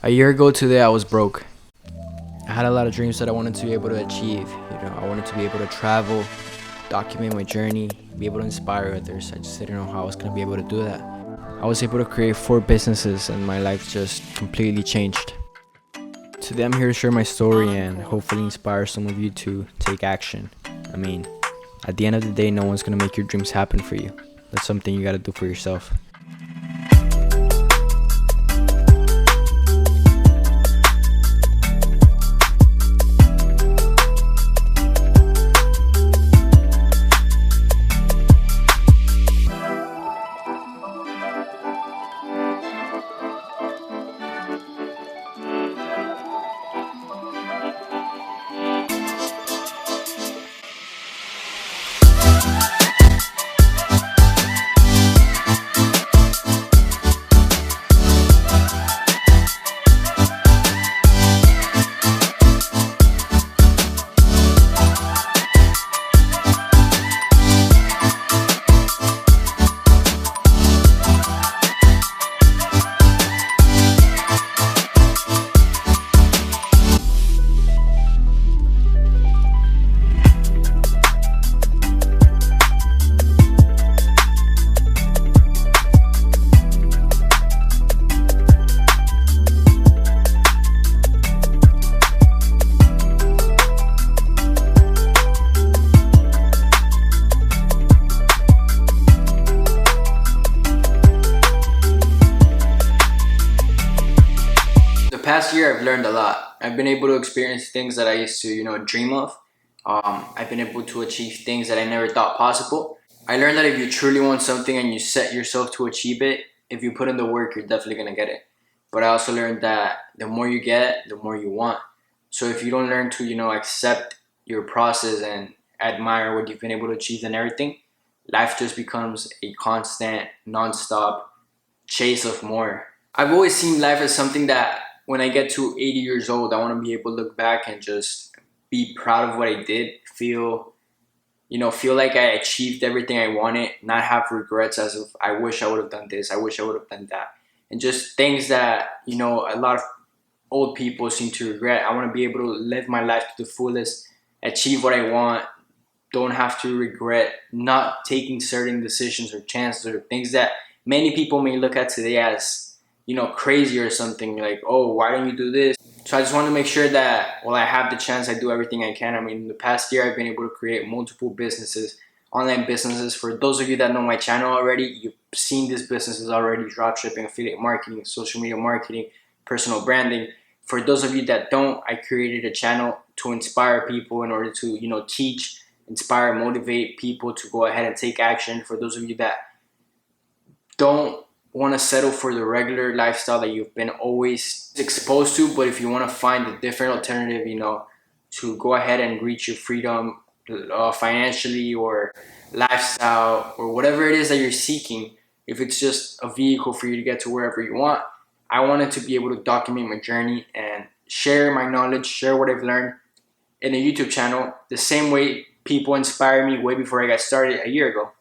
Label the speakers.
Speaker 1: A year ago today, I was broke. I had a lot of dreams that I wanted to be able to achieve. I wanted to be able to travel, document my journey, be able to inspire others. I just didn't know how I was going to be able to do that. I was able to create 4 businesses and my life just completely changed. Today I'm here to share my story and hopefully inspire some of you to take action. At the end of the day, no one's going to make your dreams happen for you. That's something you got to do for yourself. The past year I've learned a lot. I've been able to experience things that I used to, dream of. I've been able to achieve things that I never thought possible. I learned that if you truly want something and you set yourself to achieve it, if you put in the work, you're definitely gonna get it. But I also learned that the more you get, the more you want. So if you don't learn to, accept your process and admire what you've been able to achieve and everything, life just becomes a constant, non-stop chase of more. I've always seen life as something that when I get to 80 years old, I want to be able to look back and just be proud of what I did, feel like I achieved everything I wanted, not have regrets as if I wish I would have done this, I wish I would have done that. And just things that, a lot of old people seem to regret. I want to be able to live my life to the fullest, achieve what I want, don't have to regret not taking certain decisions or chances or things that many people may look at today as crazy or something, like, oh, why don't you do this? So I just want to make sure that while I have the chance, I do everything I can. In the past year, I've been able to create multiple businesses, online businesses. For those of you that know my channel already, you've seen these businesses already: dropshipping, affiliate marketing, social media marketing, personal branding. For those of you that don't, I created a channel to inspire people in order to, teach, inspire, motivate people to go ahead and take action. For those of you that don't want to settle for the regular lifestyle that you've been always exposed to, but if you want to find a different alternative, to go ahead and reach your freedom financially or lifestyle or whatever it is that you're seeking, if it's just a vehicle for you to get to wherever you want, I wanted to be able to document my journey and share my knowledge, share what I've learned in a YouTube channel, the same way people inspired me way before I got started a year ago.